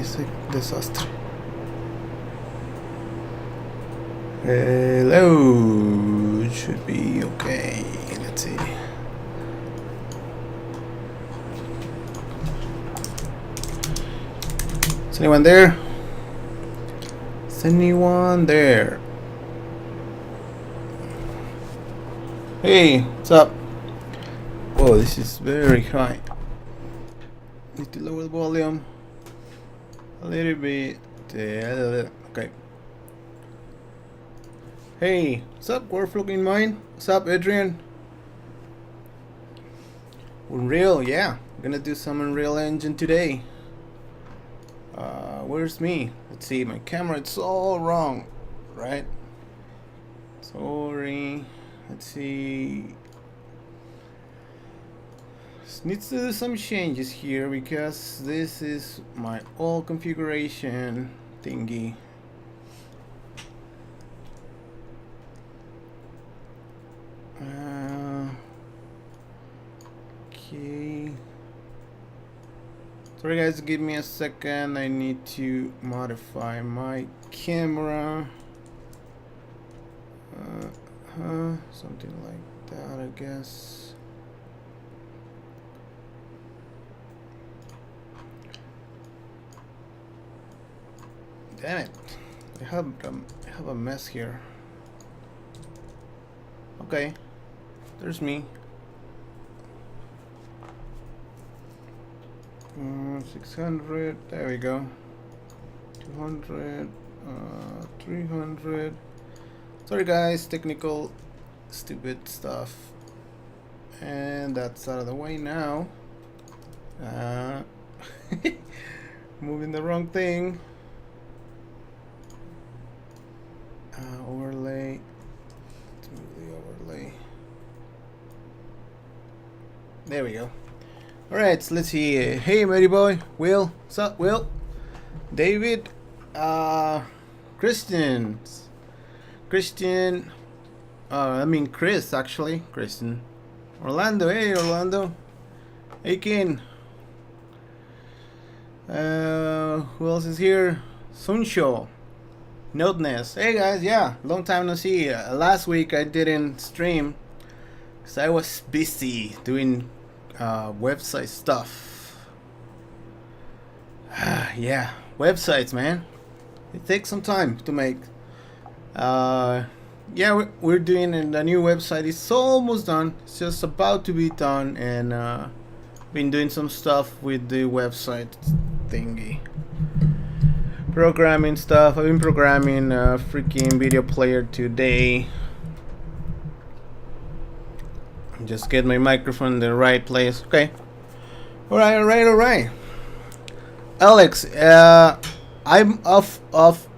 es un desastre. Hello, should be okay. Let's see. Is anyone there? Is anyone there? Hey, what's up? Oh, this is very high. Need to lower the volume a little bit. Okay. Hey, what's up, Warflock in Mine? What's up, Adrian? Unreal, yeah. I'm gonna do some Unreal Engine today. Where's me? Let's see, my camera, it's all wrong, right? Sorry. Let's see. Needs to do some changes here because this is my old configuration thingy. Okay. Sorry guys, give me a second. I need to modify my camera. Something like that, I guess. Damn it! I have a mess here. Okay, there's me. 600. There we go. 200. 300. Sorry guys, technical stupid stuff. And that's out of the way now. Moving the wrong thing. Overlay. Let's move the overlay. There we go. Alright, so let's see. Hey, Matty Boy. Will. What's up, Will? David. Christian. I mean Chris, actually. Christian. Orlando. Hey, Orlando. Hey, Ken. Who else is here? Sunshow. Nodeness. Hey guys, yeah, long time no see. Last week I didn't stream because I was busy doing website stuff. Yeah, websites, man. It takes some time to make. Yeah, we're doing a new website. It's almost done. It's just about to be done, and been doing some stuff with the website thingy. Programming stuff. I've been programming a freaking video player today. Just get my microphone in the right place. Okay. Alright. Alex, I'm off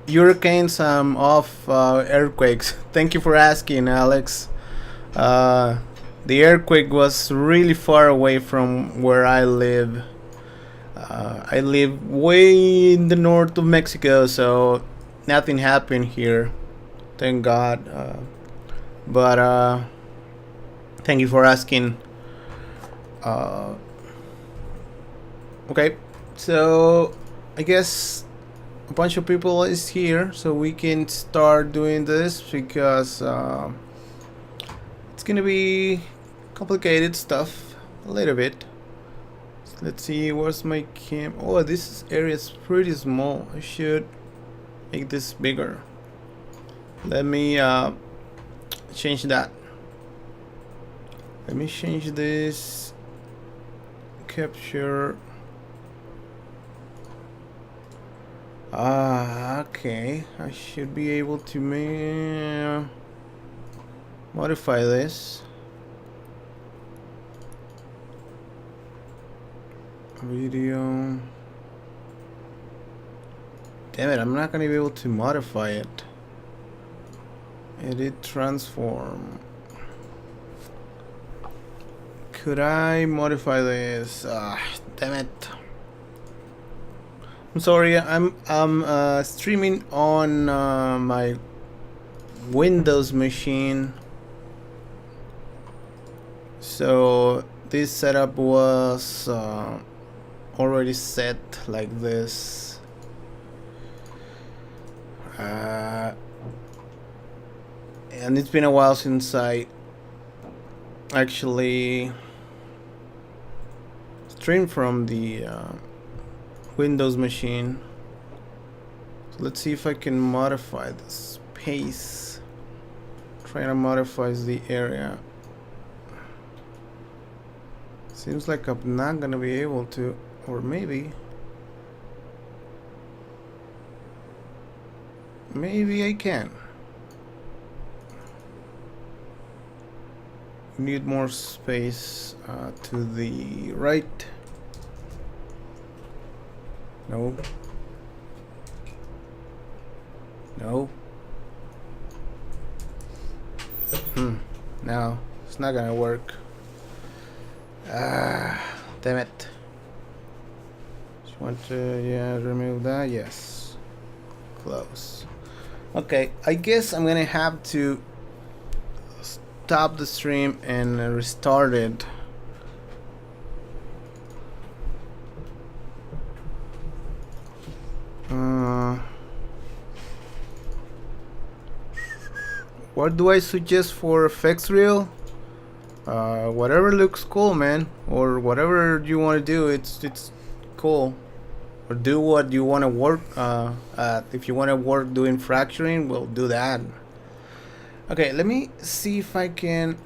hurricanes. I'm off earthquakes. Thank you for asking, Alex. The earthquake was really far away from where I live. I live way in the north of Mexico, so nothing happened here, thank God. But thank you for asking. Okay, so I guess a bunch of people is here, so we can start doing this because it's gonna be complicated stuff a little bit. Let's see, where's my cam? Oh, this area is pretty small. I should make this bigger. Let me change that. Let me change this capture. Okay. I should be able to modify this. Video. Damn it, I'm not gonna be able to modify it. Edit transform. Could I modify this? Damn it. I'm sorry, I'm streaming on my Windows machine. So this setup was already set like this. And it's been a while since I actually streamed from the Windows machine. So let's see if I can modify the space. Try to modify the area. Seems like I'm not gonna be able to, or maybe I can. Need more space to the right. No. No. No, it's not gonna work. Damn it. Just want to, remove that. Yes. Close. Okay, I guess I'm gonna have to stop the stream and restart it. What do I suggest for effects reel? Whatever looks cool, man, or whatever you want to do, it's cool. Or do what you want to work at. If you want to work doing fracturing, we'll do that. Okay, let me see if I can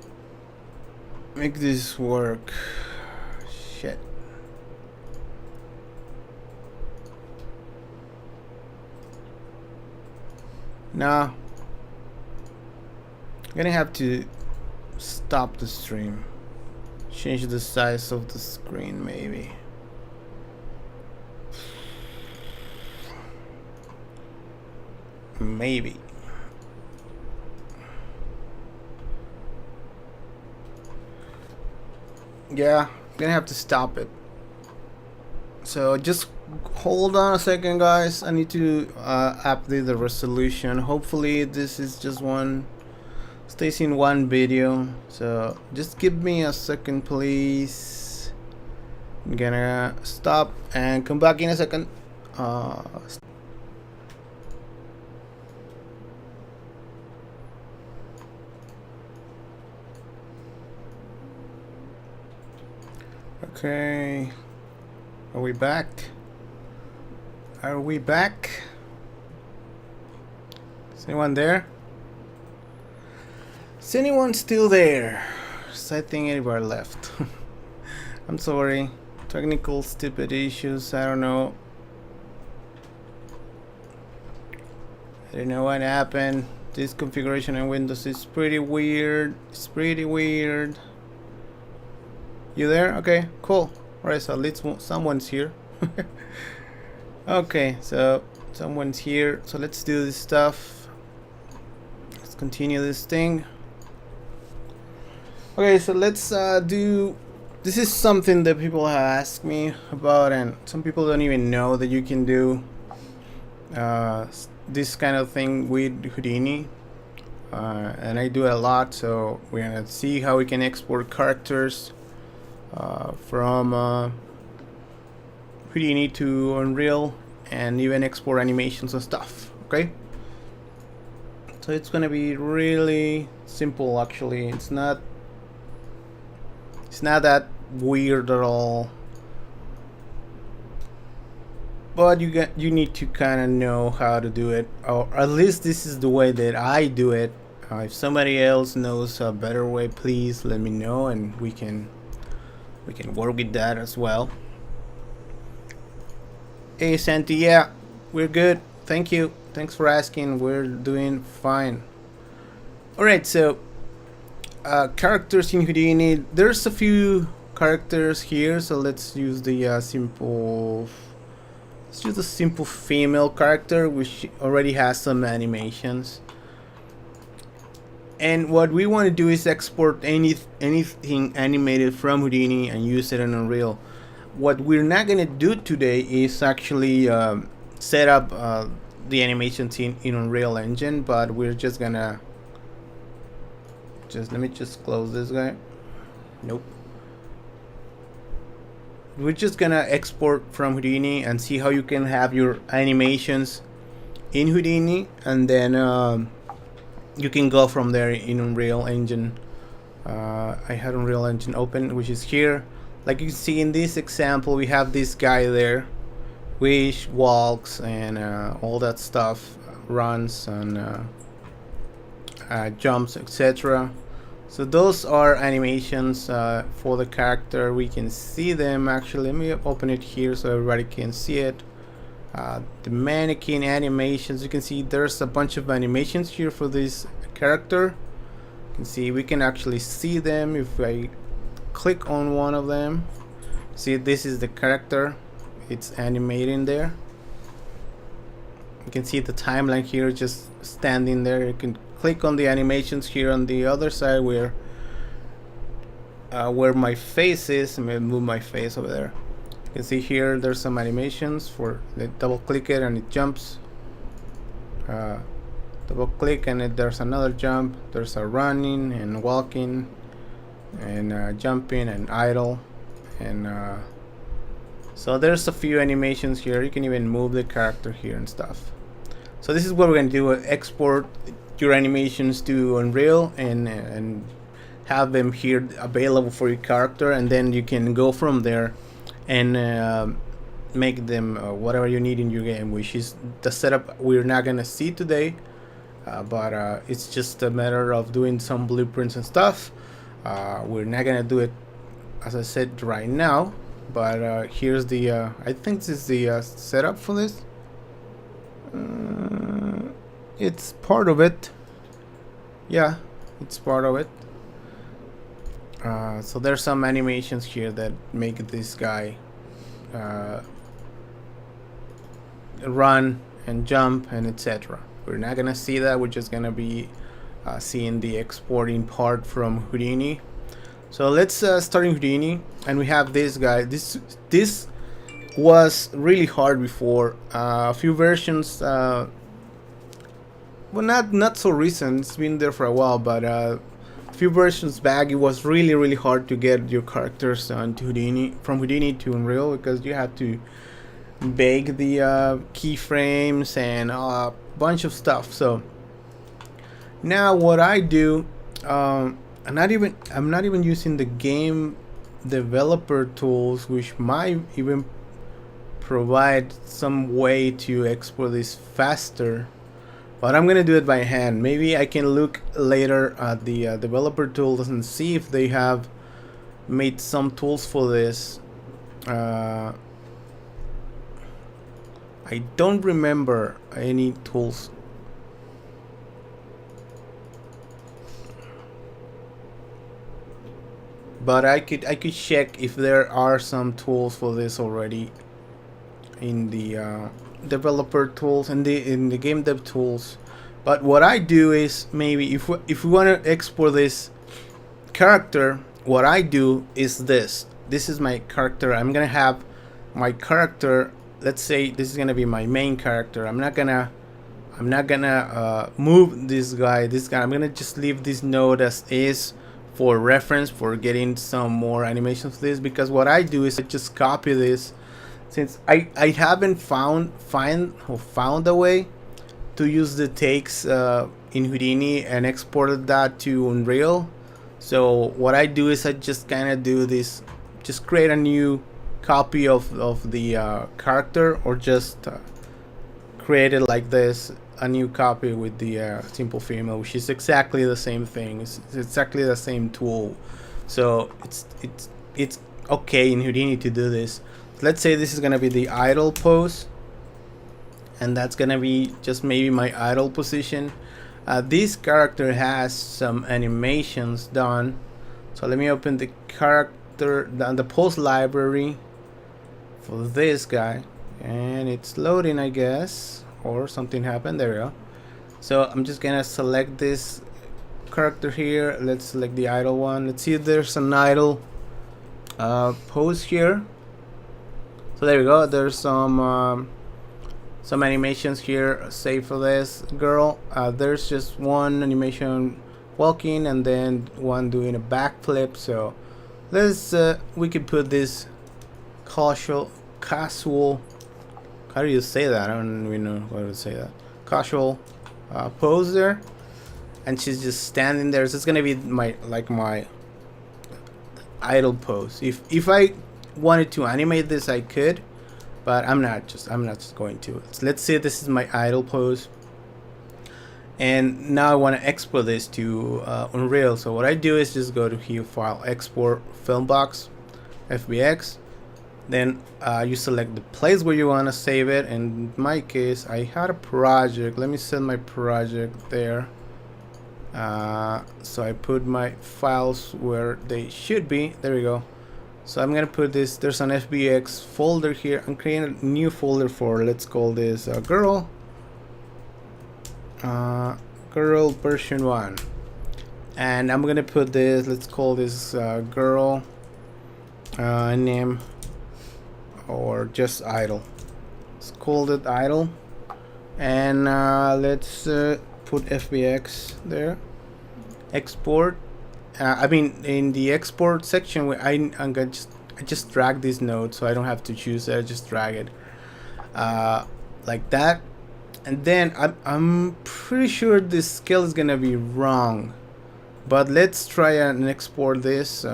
make this work. Shit. Nah. I'm gonna have to stop the stream. Change the size of the screen, maybe. Maybe. Yeah, I'm gonna have to stop it. So just hold on a second, guys. I need to update the resolution. Hopefully this is just stays in one video. So just give me a second, please. I'm gonna stop and come back in a second. Okay, are we back? Are we back? Is anyone there? Is anyone still there? I think anybody left. I'm sorry. Technical stupid issues, I don't know. I don't know what happened. This configuration in Windows is pretty weird. It's pretty weird. You there? Okay, cool. Alright, so at least someone's here. Okay, so someone's here. So let's do this stuff. Let's continue this thing. Okay, so let's do. This is something that people have asked me about, and some people don't even know that you can do this kind of thing with Houdini. And I do it a lot, so we're gonna see how we can export characters from Houdini to Unreal, and even export animations and stuff. Okay, so it's gonna be really simple. Actually, it's not that weird at all, but you need to kind of know how to do it, or at least this is the way that I do it. If somebody else knows a better way, please let me know, and we can work with that as well. Hey Santi, yeah, we're good. Thank you. Thanks for asking. We're doing fine. Alright, so characters in Houdini. There's a few characters here, so let's use the simple. Let's use the simple female character, which already has some animations. And what we want to do is export anything animated from Houdini and use it in Unreal. What we're not going to do today is actually set up the animations in Unreal Engine, but we're just gonna let me just close this guy. Nope. We're just gonna export from Houdini and see how you can have your animations in Houdini, and then you can go from there in Unreal Engine. I had Unreal Engine open, which is here. Like you can see in this example, we have this guy there, which walks and all that stuff, runs and jumps, etc. So those are animations for the character. We can see them actually. Let me open it here so everybody can see it. The mannequin animations, you can see there's a bunch of animations here for this character. You can see we can actually see them if I click on one of them. See, this is the character, it's animating there. You can see the timeline here just standing there. You can click on the animations here on the other side where my face is. I'm gonna move my face over there. You can see here there's some animations for double click it and it jumps. Double click and there's another jump. There's a running and walking and jumping and idle, and so there's a few animations here. You can even move the character here and stuff. So this is what we're gonna do: export your animations to Unreal and have them here available for your character, and then you can go from there and make them whatever you need in your game, which is the setup we're not gonna see today, but it's just a matter of doing some blueprints and stuff. We're not gonna do it, as I said, right now, but here's the I think this is the setup for this. It's part of it. Yeah, it's part of it. So there's some animations here that make this guy run and jump and etc. We're not gonna see that. We're just gonna be seeing the exporting part from Houdini. So let's start in Houdini, and we have this guy. This was really hard before. A few versions, well, not so recent. It's been there for a while, but a few versions back, it was really hard to get your characters onto Houdini, from Houdini to Unreal, because you had to bake the keyframes and a bunch of stuff. So now what I do, I'm not even using the game developer tools, which might even provide some way to export this faster, but I'm gonna do it by hand. Maybe I can look later at the developer tools and see if they have made some tools for this. I don't remember any tools. But I could check if there are some tools for this already in the developer tools and in the game dev tools. But what I do is, maybe if we want to export this character, what I do is this is my character. I'm gonna have my character, let's say this is gonna be my main character. I'm not gonna move this guy. I'm gonna just leave this node as is for reference, for getting some more animations of this, because what I do is I just copy this, since I haven't found a way to use the takes in Houdini and exported that to Unreal. So what I do is I just kind of do this, just create a new copy of the character, or just create it like this, a new copy with the simple female, which is exactly the same thing. It's exactly the same tool. So it's okay in Houdini to do this. Let's say this is gonna be the idle pose, and that's gonna be just maybe my idle position. This character has some animations done, so let me open the character, the pose library for this guy, and it's loading, I guess, or something happened. There we go. So I'm just gonna select this character here. Let's select the idle one. Let's see if there's an idle pose here. So there we go. There's some animations here. Save for this girl. There's just one animation walking, and then one doing a backflip. So let's we can put this casual. How do you say that? I don't even know how to say that. casual pose there, and she's just standing there. So it's gonna be my idle pose. If I wanted to animate this, I could, but I'm not just going to. Let's say this is my idle pose, and now I want to export this to Unreal. So what I do is just go to here, File, Export, Film Box Fbx. Then you select the place where you want to save it. In my case, I had a project. Let me send my project there. So I put my files where they should be. There we go. So I'm gonna put this. There's an FBX folder here. I'm creating a new folder for. Let's call this girl. Girl version 1, and I'm gonna put this. Let's call this girl name, or just idle. Let's call it idle, and let's put FBX there. Export. I mean, in the export section, where I just drag this node, so I don't have to choose it. I just drag it like that, and then I'm pretty sure this scale is gonna be wrong, but let's try and export this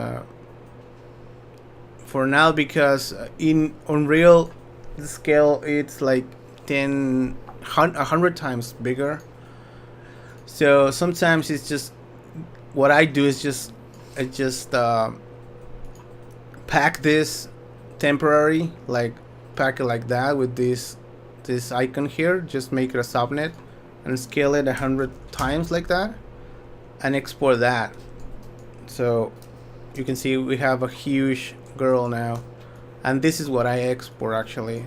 for now, because in Unreal the scale it's like 100 times bigger. So sometimes it's just, what I do is I just pack this temporary, like pack it like that with this icon here. Just make it a subnet and scale it 100 times like that, and export that. So you can see we have a huge girl now, and this is what I export actually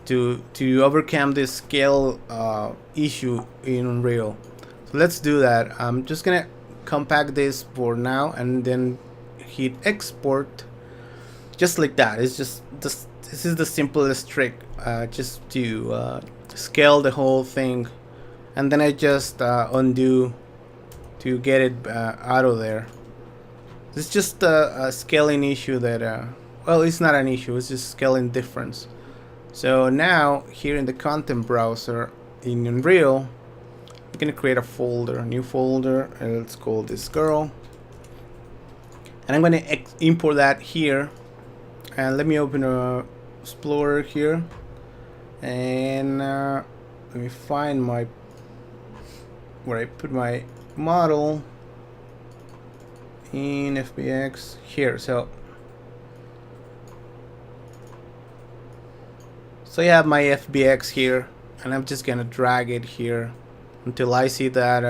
to overcome this scale issue in Unreal. So let's do that. I'm just gonna compact this for now, and then hit export, just like that. It's just this is the simplest trick, just to scale the whole thing, and then I just undo to get it out of there. It's just a scaling issue that well, it's not an issue, it's just scaling difference. So now here in the content browser in Unreal, I'm gonna create a folder, a new folder, and let's call this girl, and I'm gonna import that here. And let me open a Explorer here, and let me find where I put my model in FBX here. So I have my FBX here, and I'm just gonna drag it here until I see that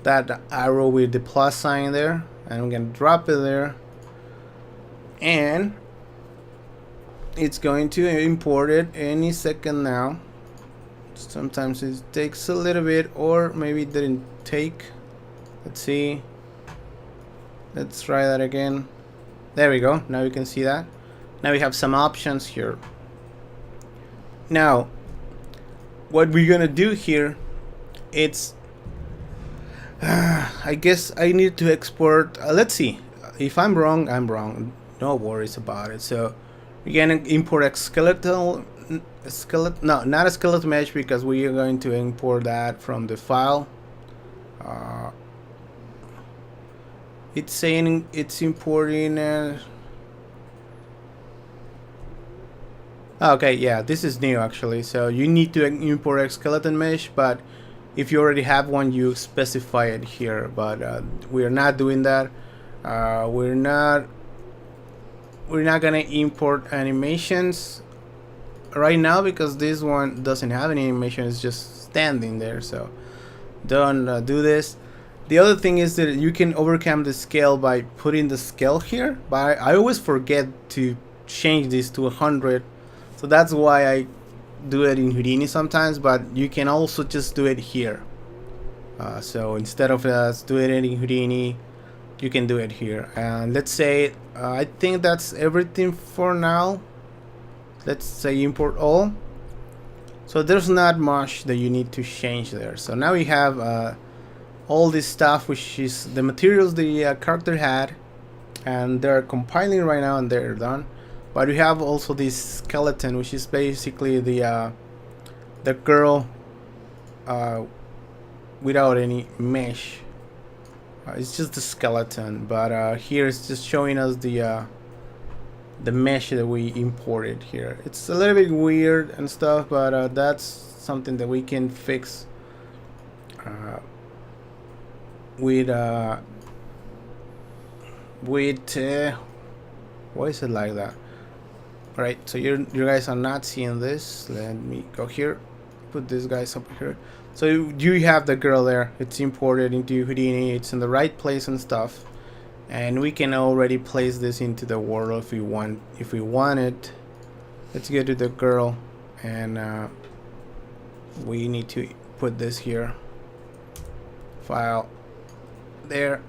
that arrow with the plus sign there, and I'm gonna drop it there, and it's going to import it any second now. Sometimes it takes a little bit, or maybe it didn't take. Let's see, let's try that again. There we go. Now you can see that. Now we have some options here. Now what we're gonna do here, it's I guess I need to export. Let's see, if I'm wrong, I'm wrong, no worries about it. So we're gonna import a skeletal no, not a skeletal mesh, because we are going to import that from the file. It's saying it's importing okay, yeah, this is new actually. So you need to import a skeleton mesh, but if you already have one, you specify it here. But we are not doing that. We're not gonna import animations right now, because this one doesn't have any animation. It's just standing there. So don't do this. The other thing is that you can overcome the scale by putting the scale here, but I always forget to change this to 100. So that's why I do it in Houdini sometimes, but you can also just do it here. So instead of doing it in Houdini, you can do it here. And let's say I think that's everything for now. Let's say import all. So there's not much that you need to change there. So now we have all this stuff, which is the materials the character had, and they're compiling right now, and they're done. But we have also this skeleton, which is basically the girl without any mesh. It's just the skeleton, but here it's just showing us the mesh that we imported here. It's a little bit weird and stuff, but that's something that we can fix with why is it like that? All right, so you guys are not seeing this. Let me go here, put these guys up here. So you have the girl there. It's imported into Houdini. It's in the right place and stuff, and we can already place this into the world if we want. If we want it, let's go to the girl, and we need to put this here. File there.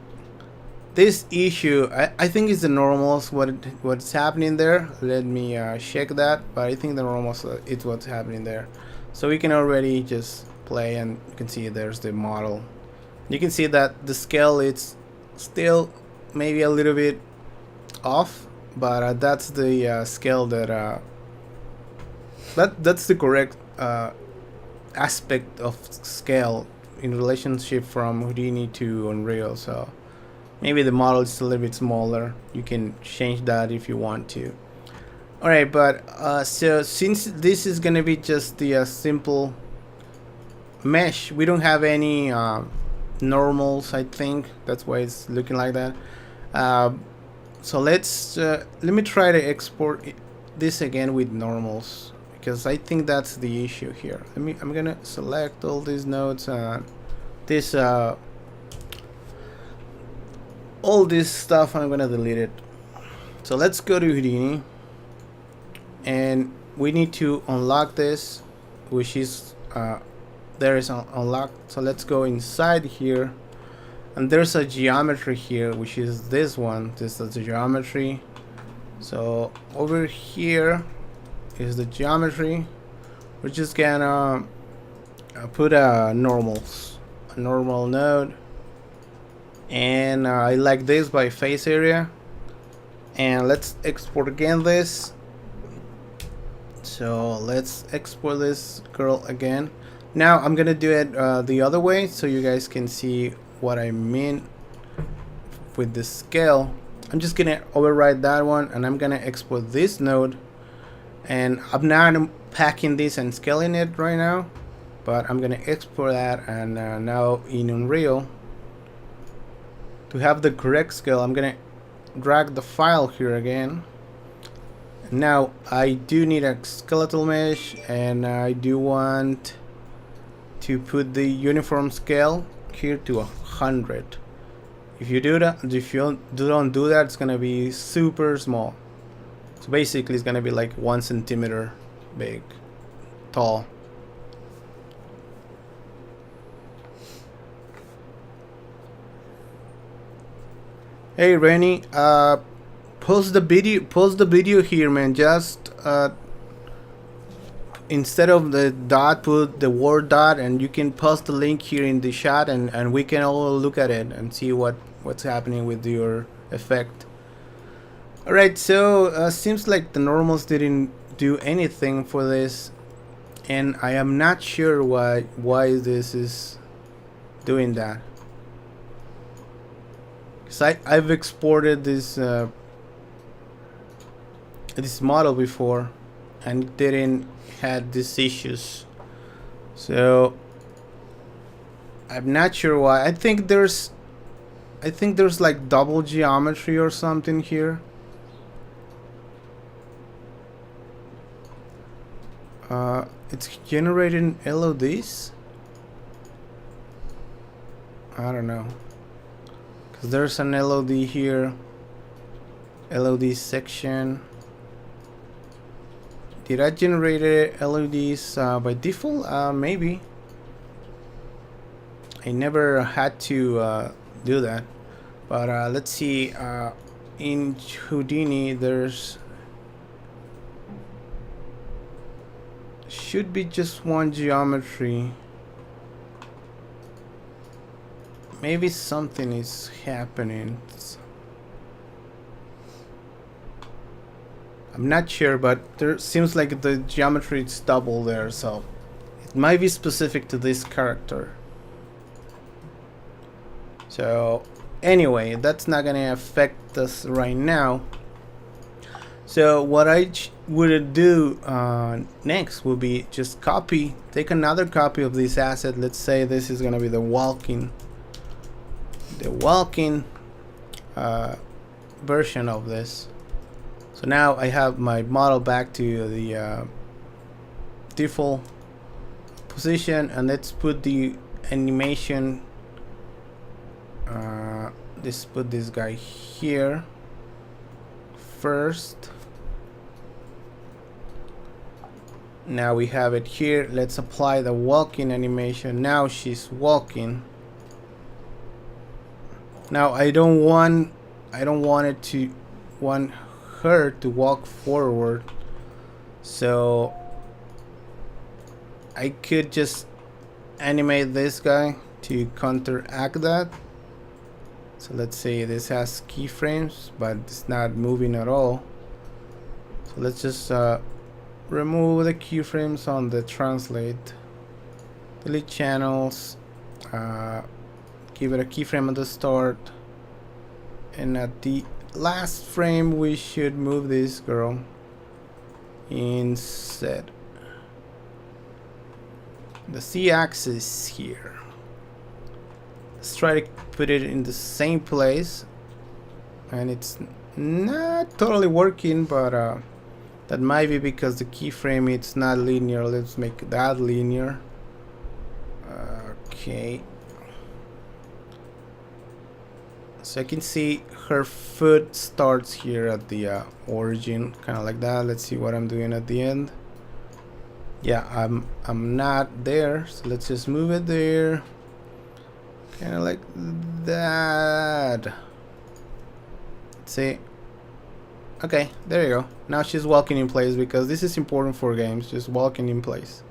This issue, I think is the normals. What's happening there? Let me check that. But I think the normals it's what's happening there. So we can already just play, and you can see there's the model. You can see that the scale it's still maybe a little bit off, but that's the scale that that's the correct aspect of scale in relationship from Houdini to Unreal. So maybe the model is a little bit smaller. You can change that if you want to. Alright, but so since this is gonna be just the simple mesh, we don't have any normals. I think that's why it's looking like that. So let me try to export this again with normals, because I think that's the issue here. I'm gonna select all these nodes and this all this stuff. I'm gonna delete it. So let's go to Houdini, and we need to unlock this, which is there is unlocked. So let's go inside here, and there's a geometry here, which is this one. This is the geometry. So over here is the geometry. We're just gonna put a normal node, and I like this by face area, and let's export again this. So let's export this girl again. Now I'm gonna do it the other way, so you guys can see what I mean with the scale. I'm just gonna override that one, and I'm gonna export this node, and I'm not packing this and scaling it right now, but I'm gonna export that. And now in Unreal, to have the correct scale, I'm gonna drag the file here again. Now I do need a skeletal mesh, and I do want to put the uniform scale here to 100. If you do that, if you don't do that, it's gonna be super small. So basically it's gonna be like 1 centimeter big, tall. Hey Rennie, post the video here, man. Just instead of the dot, put the word dot, and you can post the link here in the chat, and we can all look at it and see what's happening with your effect. Alright, so seems like the normals didn't do anything for this, and I am not sure why this is doing that. Because I've exported this this model before, and it didn't had these issues. So I'm not sure why. I think there's like double geometry or something here. It's generating LODs. I don't know, because there's an LOD here, LOD section. Did I generate LODs by default? Maybe. I never had to do that. But let's see. In Houdini, there's should be just one geometry. Maybe something is happening. I'm not sure, but there seems like the geometry is double there, so It might be specific to this character. So anyway, that's not gonna affect us right now. So what I would do next would be just take another copy of this asset. Let's say this is gonna be the walking version of this. So now I have my model back to the default position, and let's put the animation. Let's put this guy here first. Now we have it here. Let's apply the walking animation. Now she's walking. Now I don't want her to walk forward, so I could just animate this guy to counteract that. So let's say this has keyframes, but it's not moving at all. So let's just remove the keyframes on the translate, delete channels, give it a keyframe at the start, and at the last frame we should move this girl instead. The Z-axis here. Let's try to put it in the same place, and it's not totally working, but that might be because the keyframe it's not linear. Let's make that linear. Okay, so I can see her foot starts here at the origin, kind of like that. Let's see what I'm doing at the end. Yeah, I'm not there, so let's just move it there, kind of like that. Let's see. Okay, there you go. Now she's walking in place, because this is important for games, just walking in place.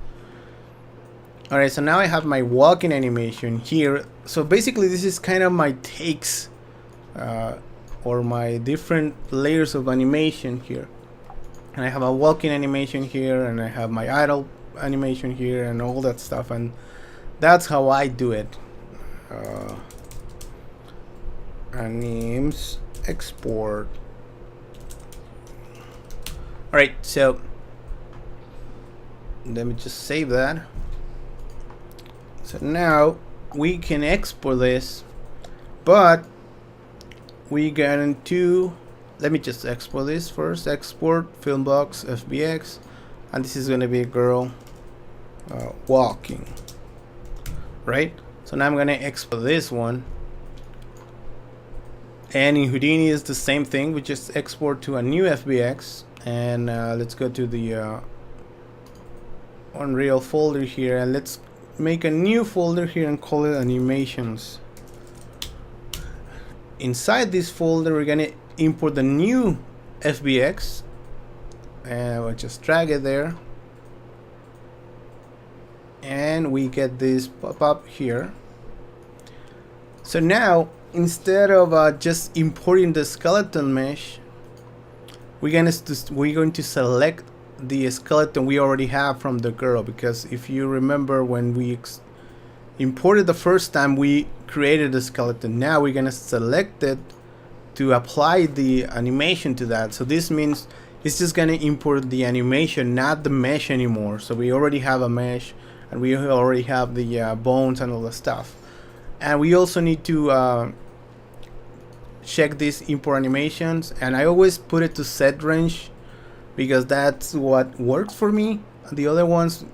Alright, so now I have my walking animation here. So basically this is kind of my takes or my different layers of animation here. And I have a walking animation here, and I have my idle animation here, and all that stuff, and that's how I do it. Animes export. Alright, so let me just save that. So now we can export this, but we get into, let me just export this first. Export Film Box Fbx, and this is going to be a girl walking, right? So now I'm going to export this one, and in Houdini is the same thing. We just export to a new Fbx, and let's go to the Unreal folder here, and let's make a new folder here and call it animations. Inside this folder we're gonna import the new Fbx, and we'll just drag it there, and we get this pop-up here. So now instead of just importing the skeleton mesh, we're going to select the skeleton we already have from the girl, because if you remember, when we imported the first time, we created the skeleton. Now we're going to select it to apply the animation to that. So this means it's just going to import the animation, not the mesh anymore. So we already have a mesh, and we already have the bones and all the stuff. And we also need to check these import animations, and I always put it to set range, because that's what works for me. The other ones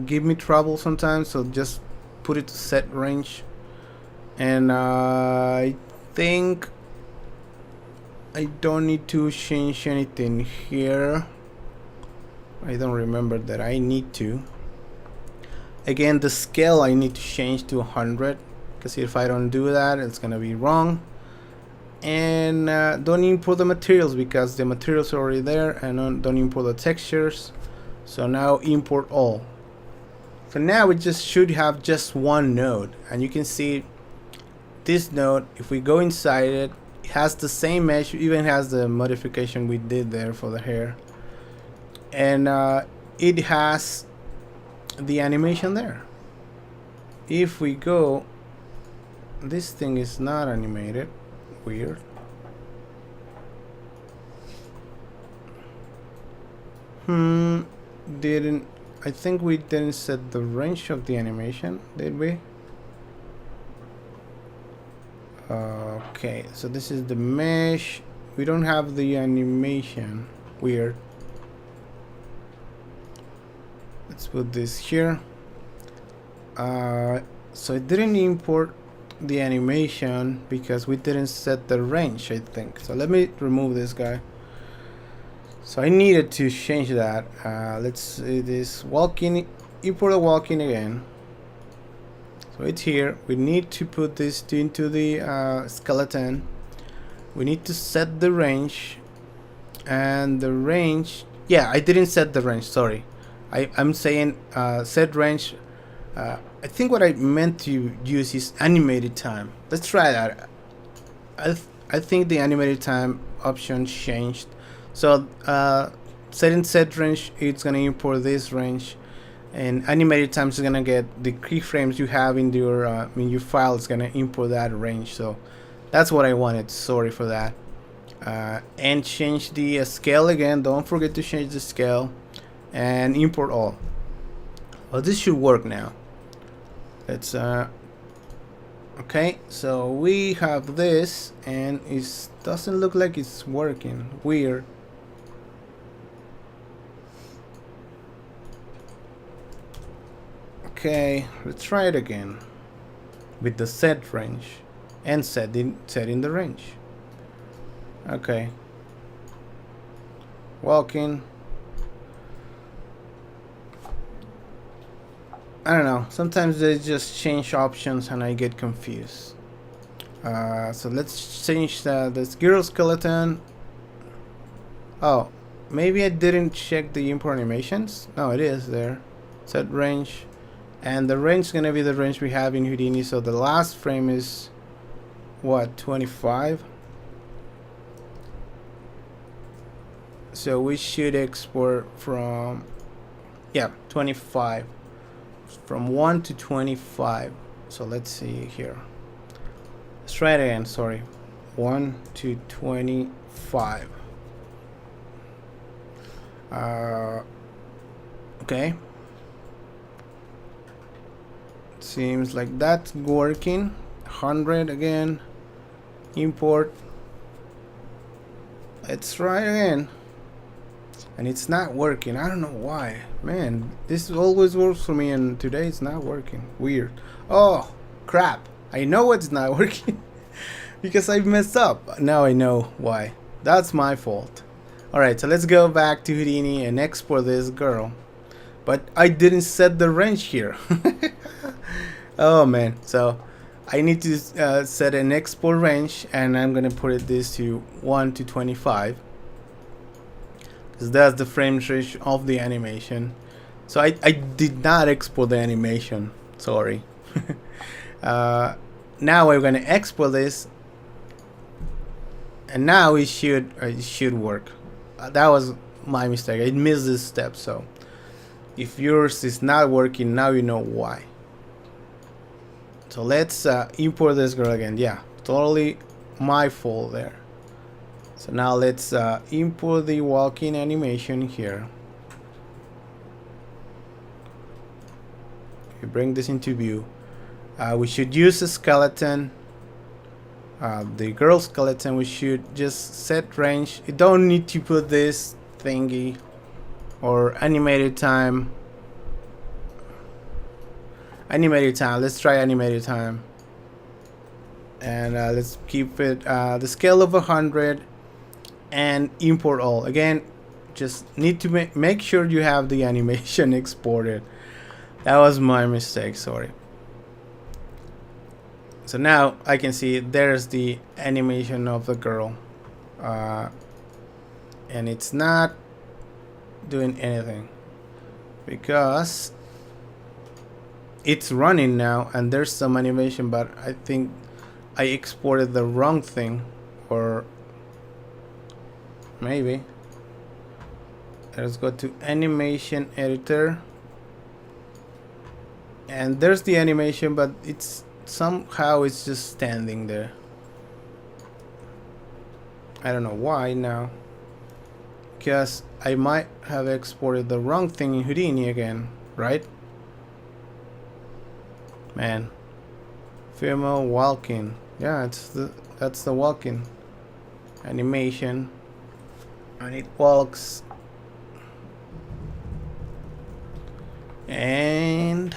give me trouble sometimes, so just put it to set range. And I think I don't need to change anything here. I don't remember that I need to. Again, the scale I need to change to 100, because if I don't do that, it's gonna be wrong. And don't import the materials, because the materials are already there, and don't import the textures. So now import all. So now we just should have just one node, and you can see this node, if we go inside it, it has the same mesh, even has the modification we did there for the hair, and it has the animation there. If we go, this thing is not animated. Weird. Didn't, I think we didn't set the range of the animation, did we? Okay, so this is the mesh. We don't have the animation. Weird. Let's put this here. So it didn't import the animation because we didn't set the range, I think. So let me remove this guy. So I needed to change that. Let's see this walking, import a walking again. So it's here. We need to put this into the skeleton. We need to set the range, and the range, yeah, I didn't set the range, sorry. I'm saying set range. I think what I meant to use is animated time. Let's try that. I think the animated time option changed. So setting set range, it's gonna import this range, and animated time is gonna get the keyframes you have in your file. It's gonna import that range. So that's what I wanted. Sorry for that. And change the scale again. Don't forget to change the scale and import all. Well, this should work now. Let's okay, so we have this, and it doesn't look like it's working. Weird. Okay, let's try it again with the set range and setting the range. Okay, walking. I don't know, sometimes they just change options and I get confused. So let's change this girl skeleton. Oh, maybe I didn't check the import animations. No, it is there. Set range, and the range is gonna be the range we have in Houdini. So the last frame is what, 25? So we should export from, yeah, 25, from 1 to 25. So let's see here. Let's try it again. Sorry, 1 to 25. Okay. Seems like that's working. 100 again. Import. Let's try again. And it's not working. I don't know why. Man, this always works for me, and today it's not working. Weird. Oh, crap. I know it's not working because I messed up. Now I know why. That's my fault. Alright, so let's go back to Houdini and export this girl. But I didn't set the range here. Oh man, so I need to set an export range, and I'm gonna put this to 1 to 25. Because that's the frame range of the animation. So I did not export the animation. Sorry. Now we're gonna export this, and now it should work. That was my mistake. I missed this step. So if yours is not working, now you know why. So let's import this girl again. Yeah, totally my fault there. So now let's import the walking animation here. We bring this into view. We should use a skeleton. The girl skeleton, we should just set range. You don't need to put this thingy or animated time. Animated time. Let's try animated time. And let's keep it the scale of 100 and import all. Again, just need to make sure you have the animation exported. That was my mistake, sorry. So now I can see there's the animation of the girl, and it's not doing anything because it's running now and there's some animation, but I think I exported the wrong thing, or maybe. Let's go to animation editor. and there's the animation, but it's somehow it's just standing there. I don't know why now, because I might have exported the wrong thing in Houdini again, right? Man, female walking. Yeah, that's the walking animation, and it walks. And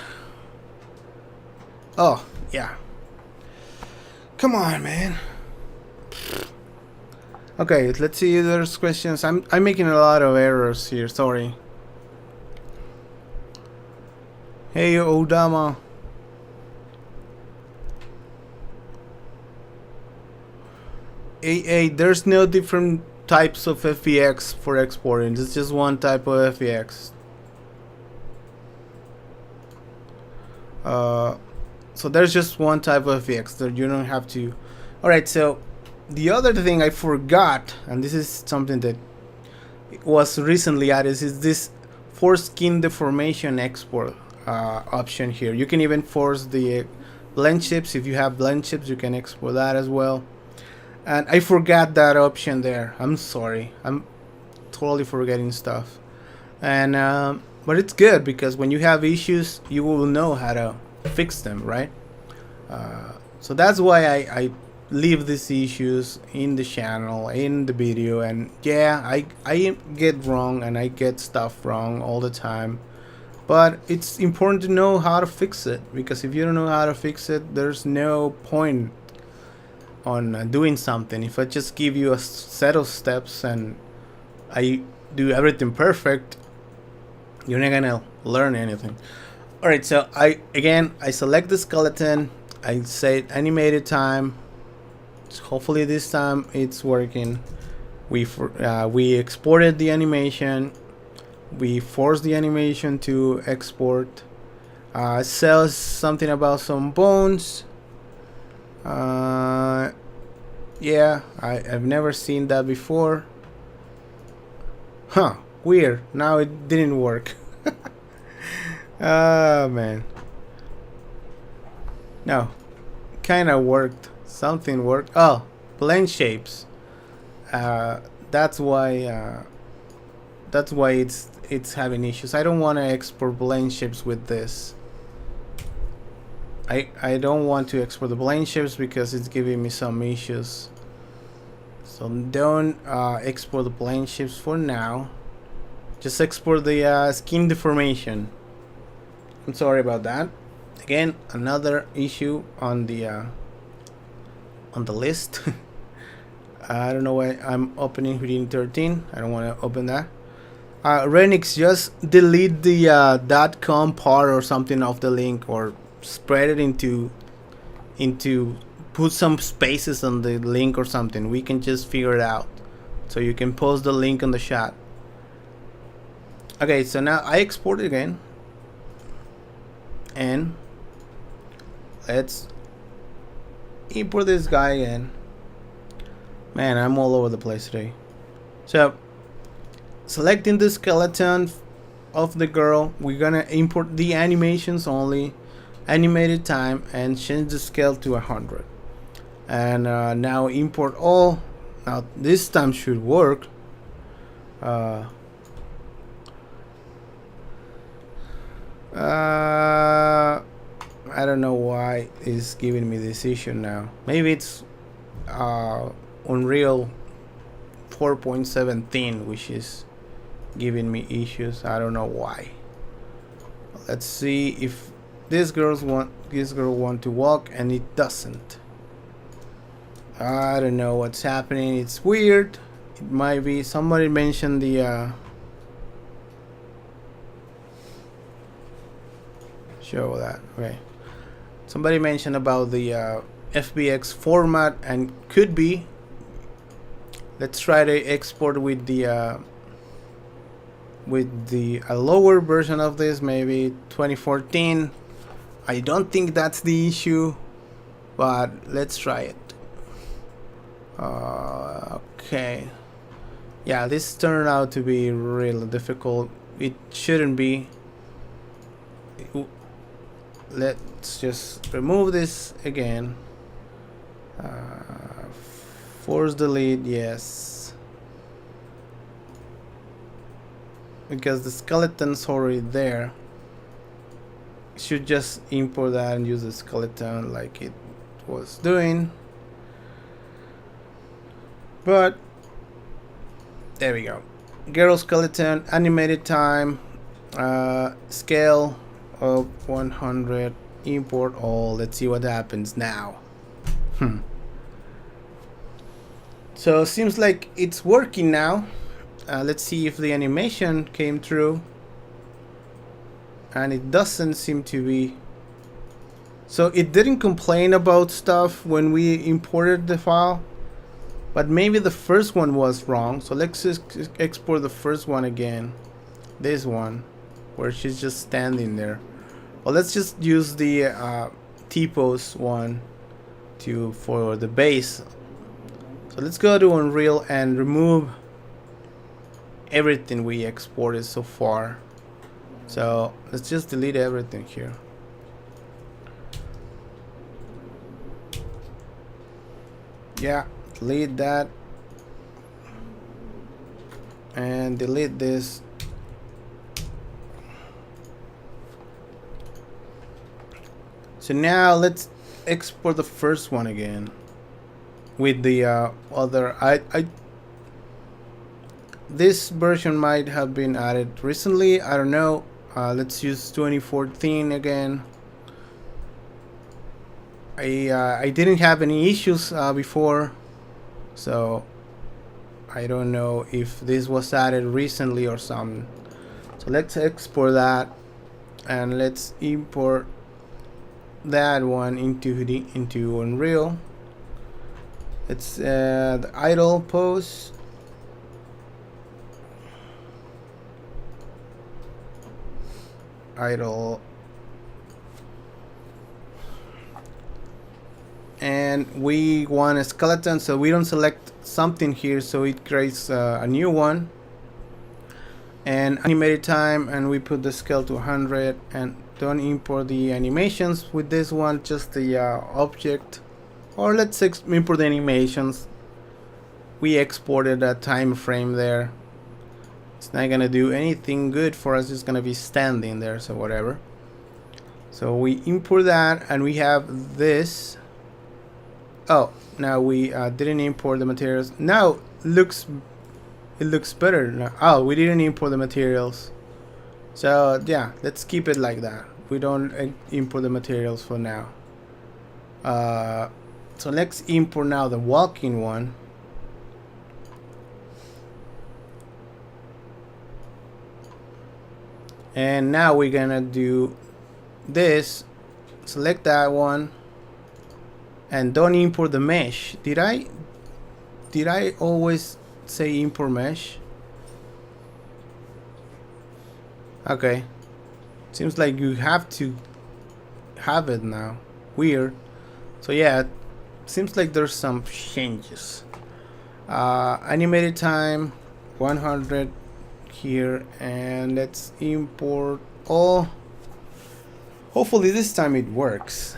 oh yeah, come on, man. Okay, let's see if there's questions. I'm making a lot of errors here. Sorry. Hey Odama. There's no different types of FBX for exporting. It's just one type of FBX. So there's just one type of FBX that you don't have to. Alright, so the other thing I forgot, and this is something that was recently added, is this force skin deformation export option here. You can even force the blend chips. If you have blend chips, you can export that as well. And I forgot that option there. I'm sorry. I'm totally forgetting stuff. And but it's good because when you have issues, you will know how to fix them, right? So that's why I leave these issues in the channel, in the video. And yeah, I get wrong and I get stuff wrong all the time. But it's important to know how to fix it, because if you don't know how to fix it, there's no point on doing something. If I just give you a set of steps and I do everything perfect, you're not gonna learn anything. Alright, so I select the skeleton, I say animated time. Hopefully this time it's working. We exported the animation, we forced the animation to export. It says something about some bones. Yeah, I've never seen that before. Huh, weird. Now it didn't work. Oh man. No, kinda worked. Something worked. Oh, blend shapes. That's why it's having issues. I don't want to export blend shapes with this. I don't want to export the blend shapes because it's giving me some issues. So don't export the blend shapes for now. Just export the skin deformation. I'm sorry about that. Again, another issue on the list. I don't know why I'm opening Houdini 13. I don't want to open that. Renix, just delete the .com part or something of the link, or spread it into put some spaces on the link or something. We can just figure it out. So you can post the link on the chat. Okay, so now I export it again. And let's import this guy again. Man, I'm all over the place today. So selecting the skeleton of the girl, we're gonna import the animations only, animated time, and change the scale to 100. And now import all. Now this time should work. I don't know why it's giving me this issue now. Maybe it's Unreal 4.17 which is giving me issues. I don't know why. Let's see if this girl want to walk, and it doesn't. I don't know what's happening. It's weird. It might be somebody mentioned the show that. Okay. Somebody mentioned about the FBX format, and could be. Let's try to export with the a lower version of this, maybe 2014. I don't think that's the issue, but let's try it. Okay. Yeah, this turned out to be really difficult. It shouldn't be. let's just remove this again. Force delete, yes, because the skeleton's already there. Should just import that and use the skeleton like it was doing, but there we go. Girl skeleton, animated time, scale of 100, import all. Let's see what happens now. So seems like it's working now. Let's see if the animation came through, and it doesn't seem to be. So it didn't complain about stuff when we imported the file, but maybe the first one was wrong. So let's just export the first one again, this one where she's just standing there. Well, let's just use the T-pose one for the base. So let's go to Unreal and remove everything we exported so far. So let's just delete everything here. Yeah, delete that and delete this. So now let's export the first one again with the other. This version might have been added recently, I don't know. Let's use 2014 again. I didn't have any issues before, so I don't know if this was added recently or something. So let's export that and let's import that one into Unreal. It's the idle pose. Idle, and we want a skeleton, so we don't select something here, so it creates a new one. And animated time, and we put the scale to 100, and don't import the animations with this one, just the object. Or let's import the animations. We exported a time frame there. It's not gonna do anything good for us, it's gonna be standing there, so whatever. So we import that, and we have this. Oh, now we didn't import the materials. Now it looks better now. Oh, we didn't import the materials. So yeah, let's keep it like that. We don't import the materials for now. So let's import now the walking one. And now we're gonna do this. Select that one and don't import the mesh. Did I always say import mesh? Okay, seems like you have to have it now. Weird. So yeah, seems like there's some changes. Animated time 100 here, and let's import all. Hopefully this time it works.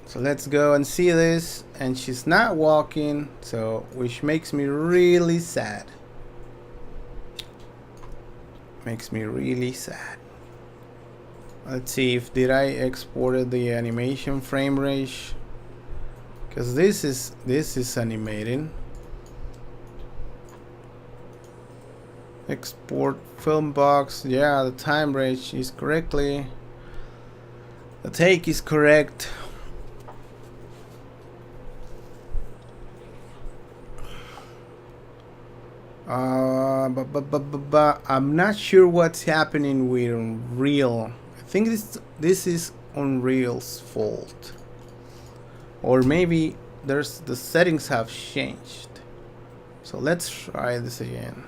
So let's go and see this, and she's not walking, so which makes me really sad. Makes me really sad. Let's see if did I exported the animation frame rate, because this is animating. Export film box. Yeah, the time range is correctly. The take is correct. But I'm not sure what's happening with Unreal. I think this is Unreal's fault, or maybe the settings have changed. So let's try this again.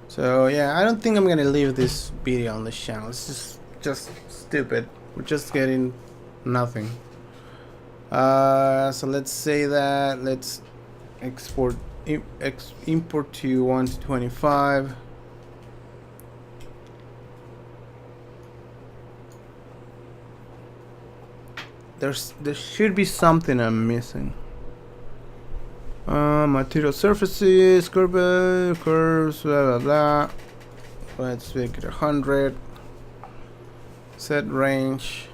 So yeah, I don't think I'm gonna leave this video on the channel. It's just stupid. We're just getting nothing. So let's say that. Let's export import to 1 to 25. There should be something I'm missing. Material surfaces, curves, blah blah blah. Let's make it 100. Set range.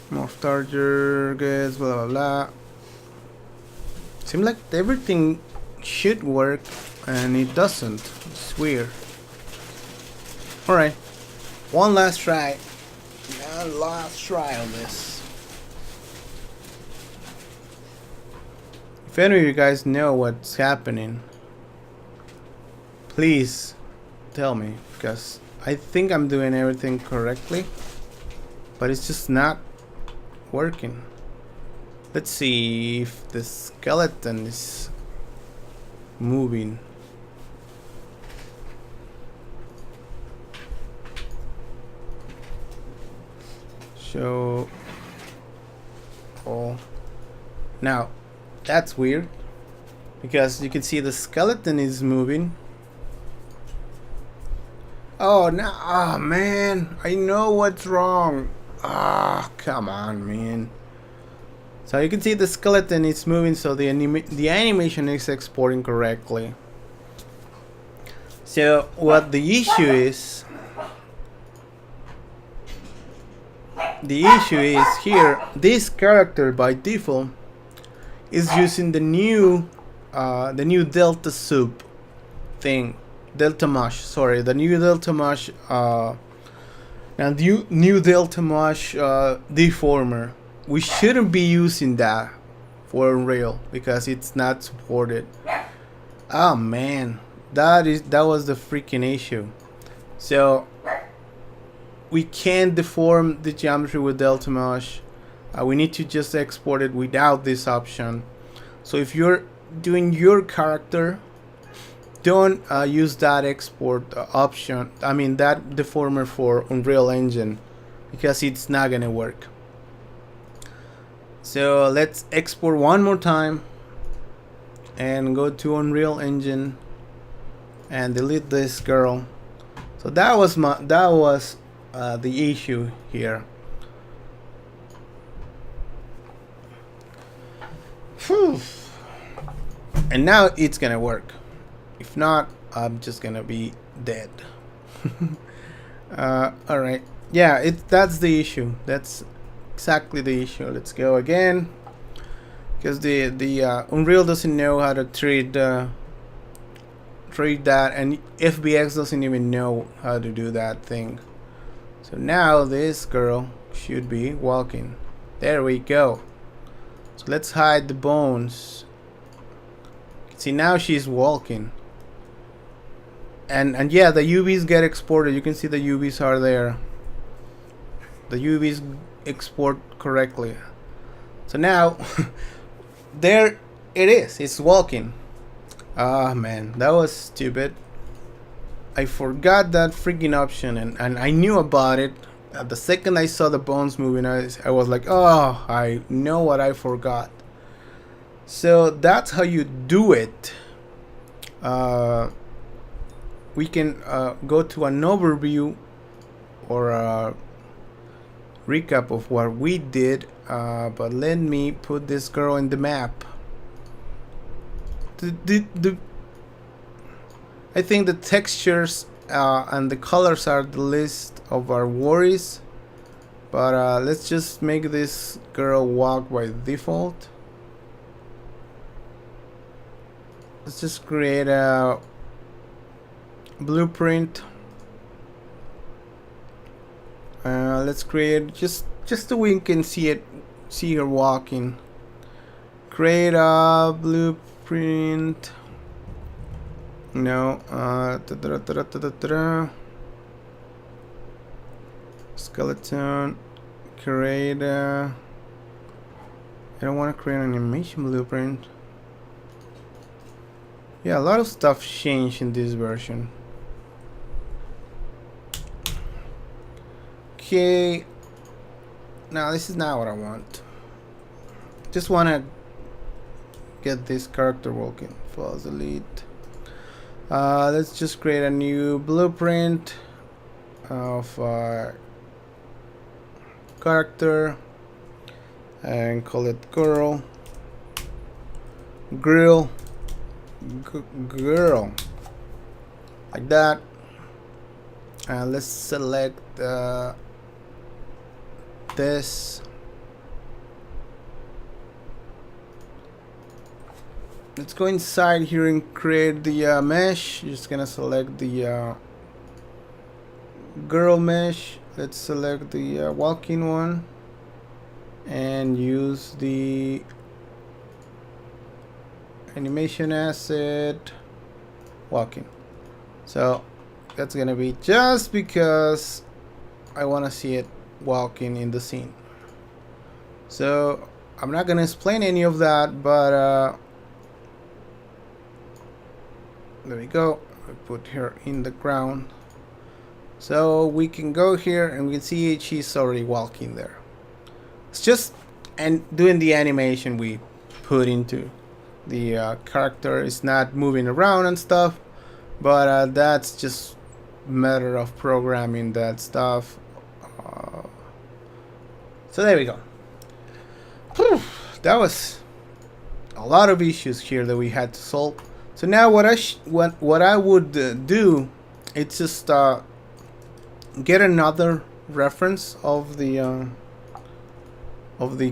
Morph targets, blah blah blah. Seems like everything should work and it doesn't. It's weird. Alright, one last try. One last try on this. If any of you guys know what's happening, please tell me, because I think I'm doing everything correctly, but it's just not working. Let's see if the skeleton is moving. Show all. Now that's weird, because you can see the skeleton is moving. Oh no, oh man, I know what's wrong. Ah, come on, man. So you can see the skeleton is moving, so the animation is exporting correctly. So what the issue is here, this character by default is using the new delta sub thing, delta mesh. Sorry, the new delta mesh and new delta mesh deformer. We shouldn't be using that for Unreal because it's not supported. Oh man, that was the freaking issue. So we can't deform the geometry with delta mesh. We need to just export it without this option. So if you're doing your character, don't use that export option. I mean that deformer for Unreal Engine, because it's not gonna work. So let's export one more time and go to Unreal Engine and delete this girl. So that was the issue here. Whew. And now it's gonna work. If not, I'm just gonna be dead. All right, yeah, that's the issue. That's exactly the issue. Let's go again, because the Unreal doesn't know how to treat that, and FBX doesn't even know how to do that thing. So now this girl should be walking. There we go. So let's hide the bones. See, now she's walking. And yeah, the UVs get exported. You can see the UVs are there. The UVs export correctly. So now there it is. It's walking. Ah man, that was stupid. I forgot that freaking option, and I knew about it. The second I saw the bones moving, I was like, oh, I know what I forgot. So that's how you do it. We can go to an overview or a recap of what we did, but let me put this girl in the map. I think the textures and the colors are the list of our worries, but let's just make this girl walk by default. Let's just create a blueprint. Let's create just so we can see her walking. Create a blueprint. No, skeleton. Create I don't want to create an animation blueprint. Yeah, a lot of stuff changed in this version. Okay. Now this is not what I want. Just want to get this character walking. False delete. Let's just create a new blueprint of our character and call it girl. Girl. Girl. Like that. Let's select this. Let's go inside here and create the mesh. Just gonna select the girl mesh. Let's select the walking one and use the animation asset walking. So that's gonna be just because I want to see it walking in the scene. So I'm not gonna explain any of that, but there we go. I put her in the ground, so we can go here and we can see she's already walking there. It's just and doing the animation we put into the character. Is not moving around and stuff, but that's just matter of programming that stuff. So there we go. Whew, that was a lot of issues here that we had to solve. So now what I would do, it's just get another reference of the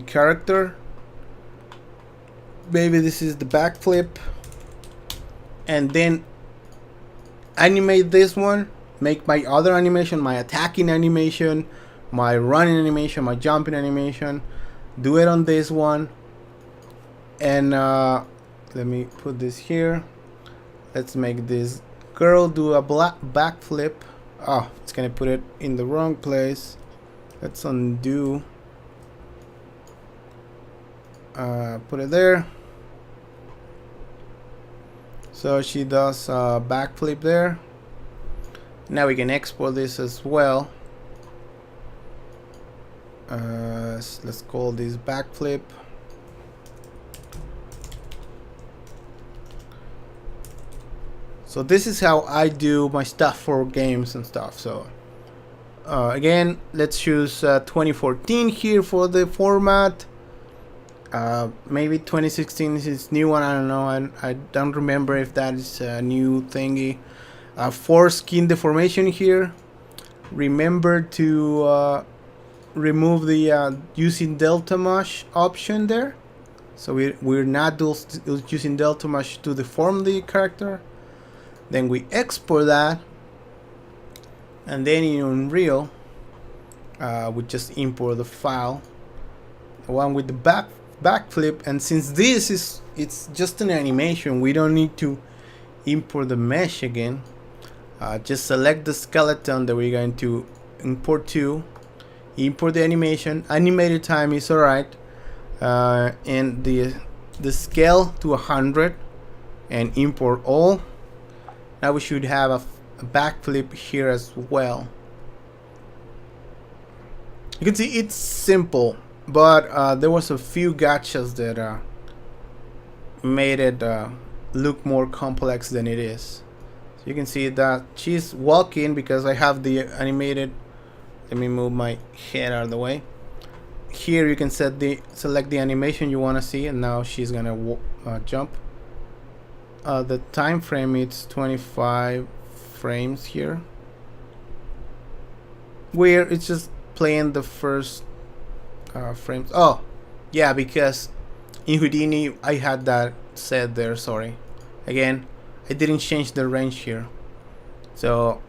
character. Maybe this is the backflip, and then animate this one. Make my other animation, my attacking animation, my running animation, my jumping animation. Do it on this one, and let me put this here. Let's make this girl do a backflip. Oh, it's gonna put it in the wrong place. Let's undo. Put it there. So she does a backflip there. Now we can export this as well. Let's call this backflip. So this is how I do my stuff for games and stuff. So again, let's choose 2014 here for the format. Maybe 2016 is this new one. I don't know. I don't remember if that is a new thingy. For skin deformation here, remember to remove the using delta mesh option there. So we're not using delta mesh to deform the character. Then we export that, and then in Unreal we just import the file, the one with the backflip. And since it's just an animation, we don't need to import the mesh again. Just select the skeleton that we're going to import to, import the animation. Animated time is alright, and the scale to 100, and import all. Now we should have a backflip here as well. You can see it's simple, but there was a few gotchas that made it look more complex than it is. So you can see that she's walking because I have the animated. Let me move my head out of the way. Here you can select the animation you want to see, and now she's gonna jump. The time frame, it's 25 frames here, where it's just playing the first frames. Oh yeah, because in Houdini I had that set there. Sorry, again, I didn't change the range here, so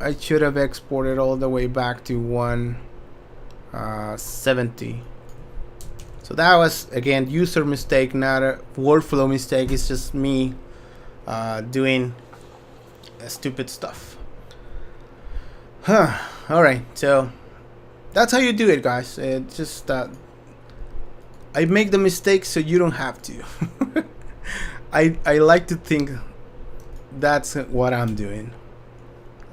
I should have exported all the way back to 170. So that was, again, user mistake, not a workflow mistake. It's just me doing stupid stuff. Alright, so that's how you do it, guys. It's just I make the mistakes so you don't have to. I like to think that's what I'm doing.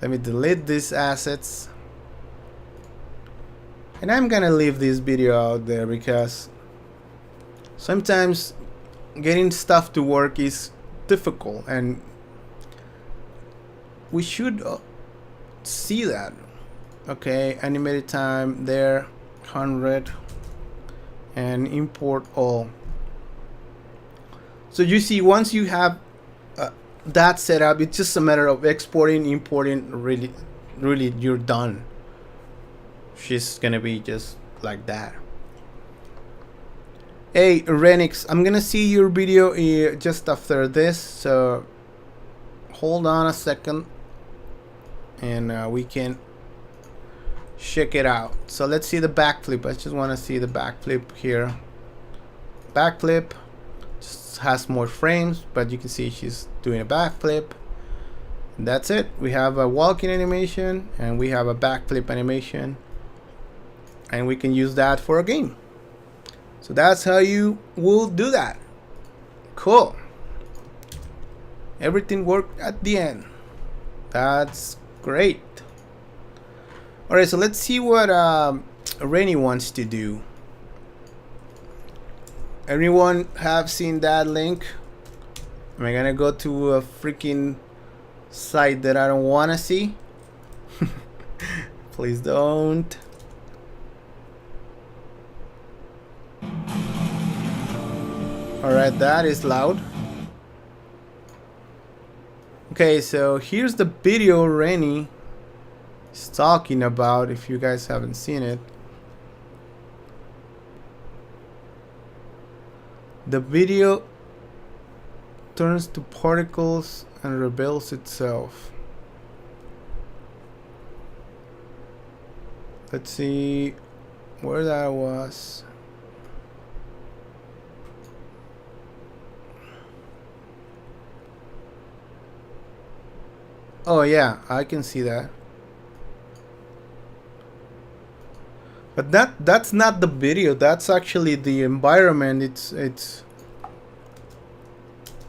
Let me delete these assets. And I'm gonna leave this video out there because sometimes getting stuff to work is difficult, and we should see that. Okay, animated time there, 100, and import all. So you see, once you have that set up, it's just a matter of exporting, importing. Really you're done. She's gonna be just like that. Hey Renix, I'm gonna see your video just after this, so hold on a second and we can check it out. So let's see the backflip. I just want to see the backflip here. Backflip just has more frames, but you can see she's doing a backflip. And that's it. We have a walking animation and we have a backflip animation, and we can use that for a game. So that's how you will do that. Cool. Everything worked at the end. That's great. Alright, so let's see what Rennie wants to do. Everyone have seen that link? Am I gonna go to a freaking site that I don't wanna see? Please don't. Alright, that is loud. Okay, so here's the video Rennie is talking about, if you guys haven't seen it. The video turns to particles and rebels itself. Let's see where that was. Oh yeah, I can see that. But that's not the video. That's actually the environment.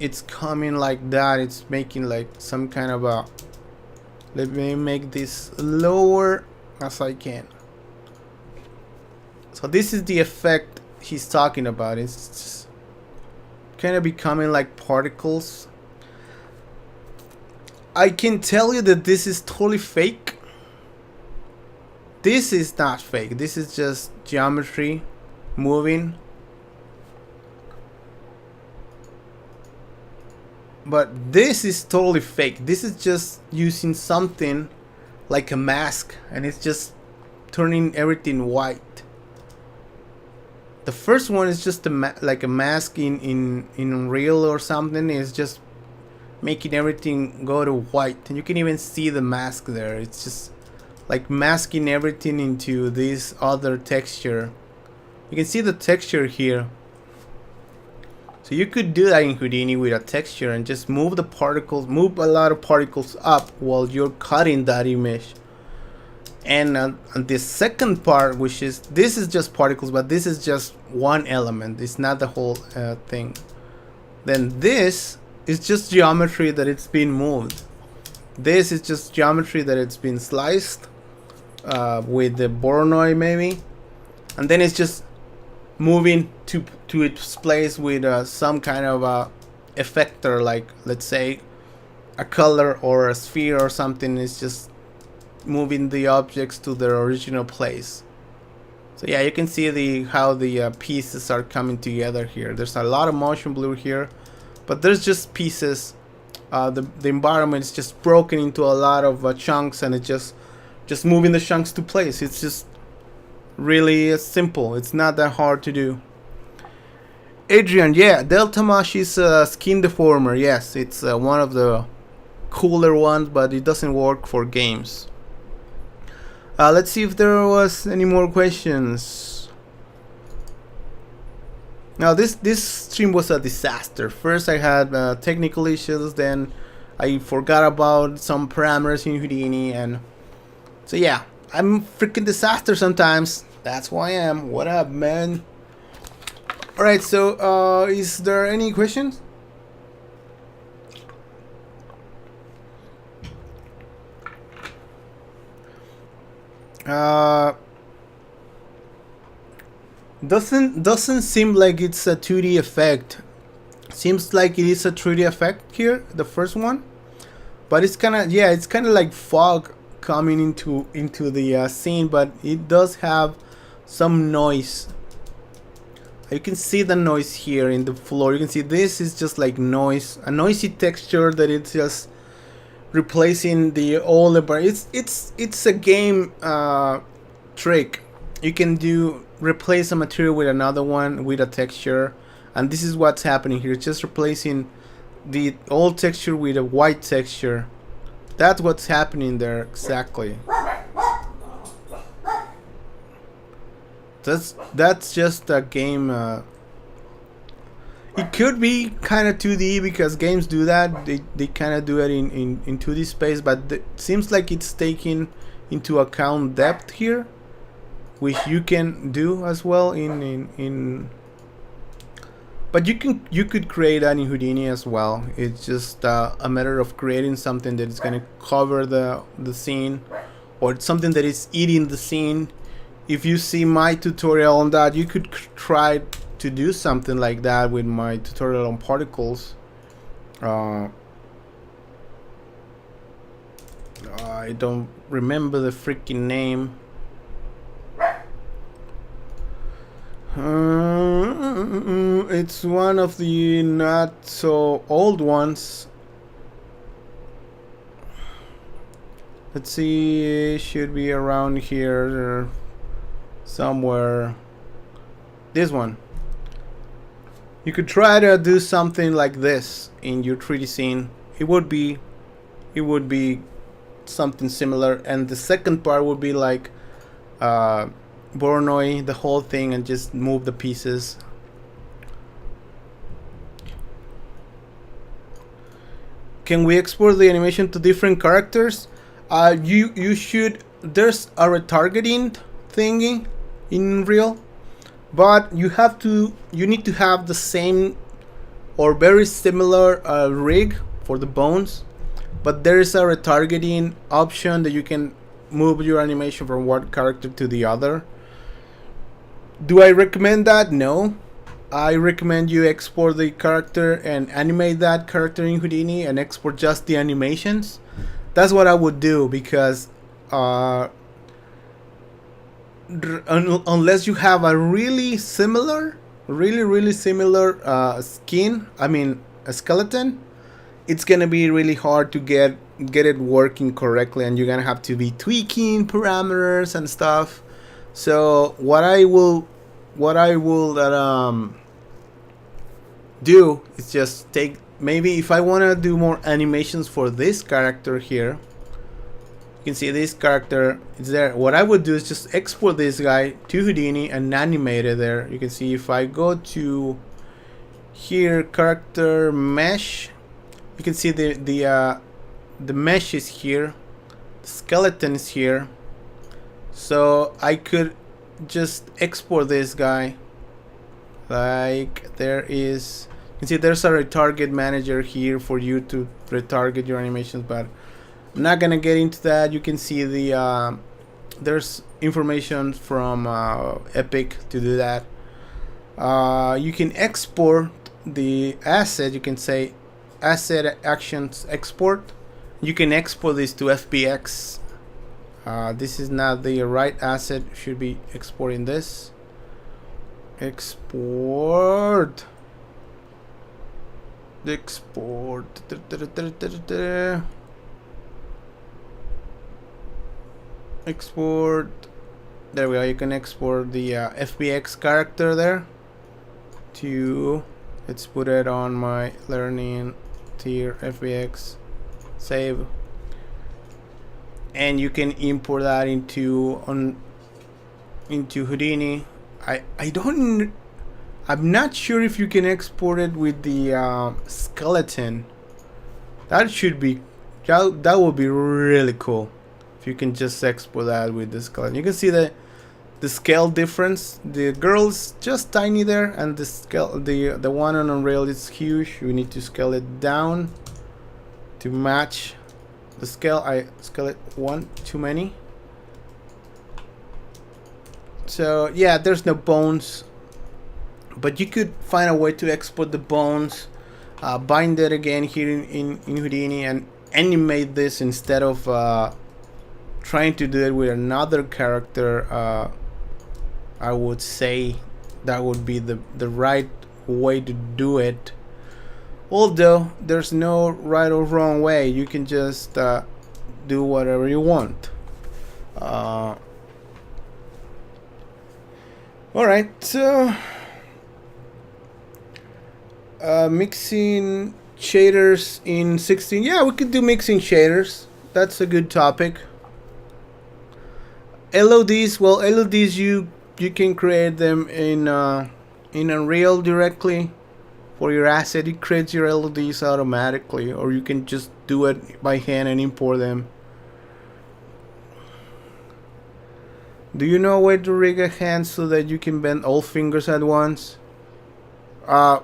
It's coming like that. It's making like some kind of a. Let me make this lower as I can. So this is the effect he's talking about. It's just kind of becoming like particles. I can tell you that this is totally fake. This is not fake. This is just geometry moving. But this is totally fake. This is just using something like a mask, and it's just turning everything white. The first one is just like a mask in Unreal or something. It's just making everything go to white, and you can even see the mask there. It's just like masking everything into this other texture. You can see the texture here. So you could do that in Houdini with a texture and just move the particles, move a lot of particles up while you're cutting that image. And on the second part, which is, this is just particles, but this is just one element. It's not the whole thing. Then this is just geometry that it's been moved. This is just geometry that it's been sliced with the Voronoi maybe, and then it's just moving to its place with some kind of effector, like let's say a color or a sphere or something. It's just moving the objects to their original place. So yeah, you can see how the pieces are coming together here. There's a lot of motion blur here, but there's just pieces. The environment is just broken into a lot of chunks, and it's just moving the chunks to place. It's just really simple. It's not that hard to do. Adrian, yeah, Delta Mesh is a skin deformer. Yes, it's one of the cooler ones, but it doesn't work for games. Let's see if there was any more questions. Now this stream was a disaster. First I had technical issues, then I forgot about some parameters in Houdini, and so yeah, I'm a freaking disaster sometimes. That's who I am. What up, man? Alright, so is there any questions? Doesn't seem like it's a 2D effect. Seems like it is a 3D effect here, the first one. But it's kind of, yeah, it's kind of like fog coming into the scene, but it does have some noise. You can see the noise here in the floor. You can see this is just like noise, a noisy texture that it's just replacing the old. It's a game trick. You can replace a material with another one with a texture, and this is what's happening here. It's just replacing the old texture with a white texture. That's what's happening there exactly. That's just a game. It could be kind of 2D because games do that. They kind of do it in 2D space, but it seems like it's taking into account depth here, which you can do as well in but you could create that in Houdini as well. It's just a matter of creating something that is going to cover the scene, or something that is eating the scene. If you see my tutorial on that, you could try to do something like that with my tutorial on particles. I don't remember the freaking name. It's one of the not so old ones. Let's see, it should be around here somewhere. This one. You could try to do something like this in your 3D scene. It would be something similar, and the second part would be like Voronoi the whole thing and just move the pieces. Can we export the animation to different characters? You should. There's a retargeting thingy in Unreal, but you need to have the same or very similar rig for the bones, but there is a retargeting option that you can move your animation from one character to the other. Do I recommend that? No. I recommend you export the character and animate that character in Houdini and export just the animations. That's what I would do, because unless you have a really similar skin, I mean a skeleton, it's gonna be really hard to get it working correctly, and you're gonna have to be tweaking parameters and stuff. So what I will do is just take, maybe if I want to do more animations for this character here, you can see this character is there. What I would do is just export this guy to Houdini and animate it there. You can see if I go to here, character mesh, you can see the mesh is here, the skeleton is here. So I could just export this guy. Like there is, you can see there's a retarget manager here for you to retarget your animations, but I'm not gonna get into that. You can see the there's information from Epic to do that. You can export the asset. You can say asset actions export. You can export this to FBX. This is not the right asset. Should be exporting this. Export. Export. There we go. You can export the FBX character there to, let's put it on my learning tier FBX, save, and you can import that into Houdini. I'm not sure if you can export it with the skeleton. That would be really cool if you can just export that with the skeleton. You can see the scale difference. The girl's just tiny there, and the one on Unreal is huge. We need to scale it down to match the scale. I scale it one too many. So yeah, there's no bones but you could find a way to export the bones, bind it again here in Houdini, and animate this instead of trying to do it with another character. I would say that would be the right way to do it. Although there's no right or wrong way, you can just do whatever you want. Alright, so mixing shaders in 16. Yeah, we could do mixing shaders. That's a good topic. LODs, well, LODs you can create them in Unreal directly for your asset. It creates your LODs automatically, or you can just do it by hand and import them. Do you know where to rig a hand so that you can bend all fingers at once? Well,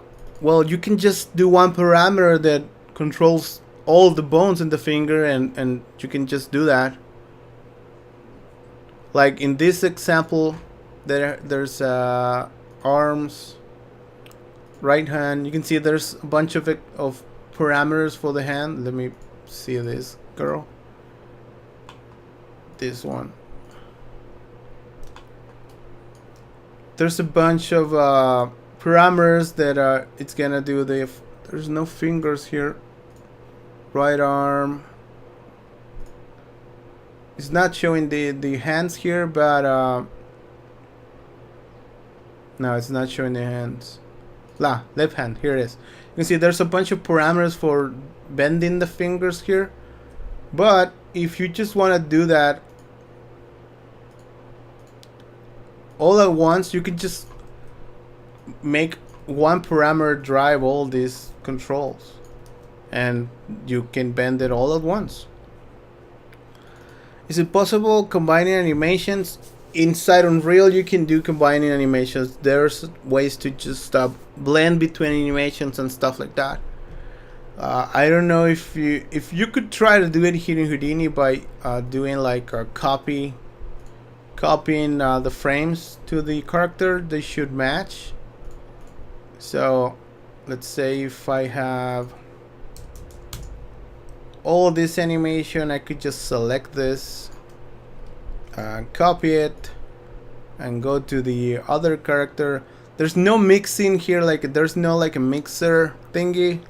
you can just do one parameter that controls all the bones in the finger, and you can just do that. Like in this example, there's arms, right hand. You can see there's a bunch of parameters for the hand. Let me see this girl. This one. There's a bunch of parameters that it's gonna do. There's no fingers here. Right arm. It's not showing the hands here, but no, it's not showing the hands. Left hand. Here it is. You can see there's a bunch of parameters for bending the fingers here. But if you just want to do that all at once, you can just make one parameter drive all these controls, and you can bend it all at once. Is it possible combining animations? Inside Unreal you can do combining animations. There's ways to just blend between animations and stuff like that. I don't know if you could try to do it here in Houdini by doing like a copying the frames to the character. They should match. So let's say if I have all this animation, I could just select this, copy it, and go to the other character. There's no mixing here, like there's no like a mixer thingy.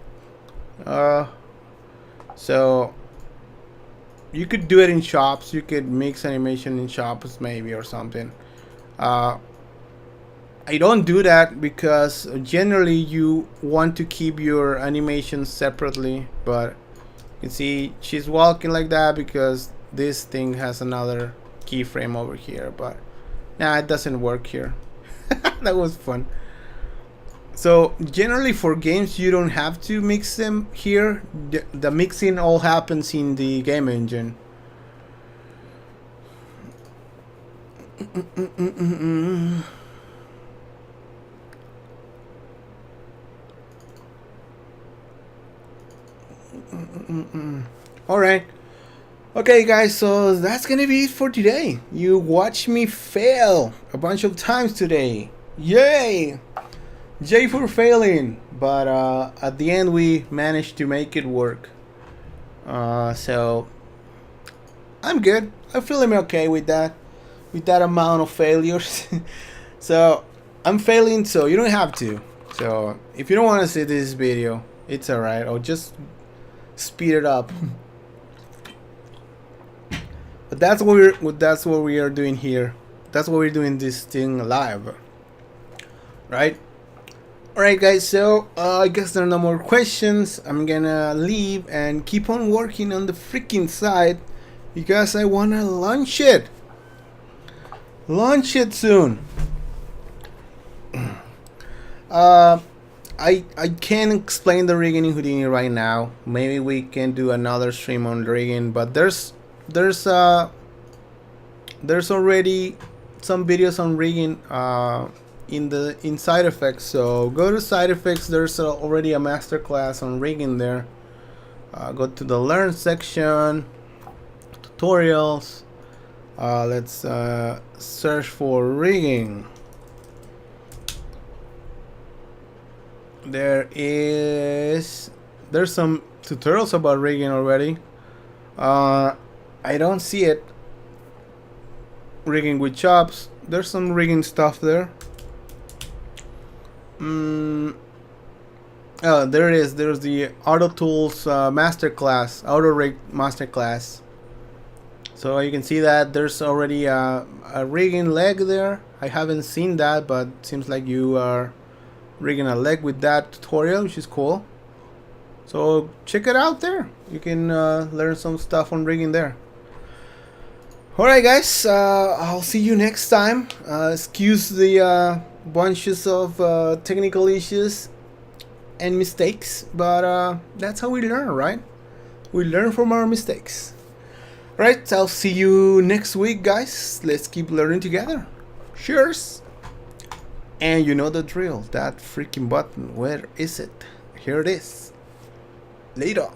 So you could do it in shops. You could mix animation in shops maybe or something. I don't do that because generally you want to keep your animations separately, but you can see she's walking like that because this thing has another keyframe over here, but nah, it doesn't work here. That was fun. So generally for games you don't have to mix them here. The mixing all happens in the game engine. Alright. Okay guys, so that's gonna be it for today. You watched me fail a bunch of times today. Yay! J for failing. But at the end we managed to make it work. So I'm good. I'm feeling okay with that amount of failures. So I'm failing, so you don't have to. So if you don't want to see this video, it's alright. I'll just speed it up. But that's what we are doing here. That's what we're doing this thing live, right? Alright guys, so I guess there are no more questions. I'm gonna leave and keep on working on the freaking site because I wanna launch it soon. I can't explain the rigging in Houdini right now. Maybe we can do another stream on rigging, but there's already some videos on rigging in side effects. So go to side effects. There's already a masterclass on rigging there. Go to the learn section, tutorials. Let's search for rigging. there's some tutorials about rigging already. I don't see it. Rigging with chops. There's some rigging stuff there. Oh, there it is. There's the Auto Tools Masterclass, Auto Rig Masterclass. So you can see that there's already a rigging leg there. I haven't seen that, but it seems like you are rigging a leg with that tutorial, which is cool. So check it out there. You can learn some stuff on rigging there. Alright guys, I'll see you next time. Excuse the bunches of technical issues and mistakes, but that's how we learn, right? We learn from our mistakes. Right, I'll see you next week, guys. Let's keep learning together. Cheers! And you know the drill, that freaking button, where is it? Here it is. Later.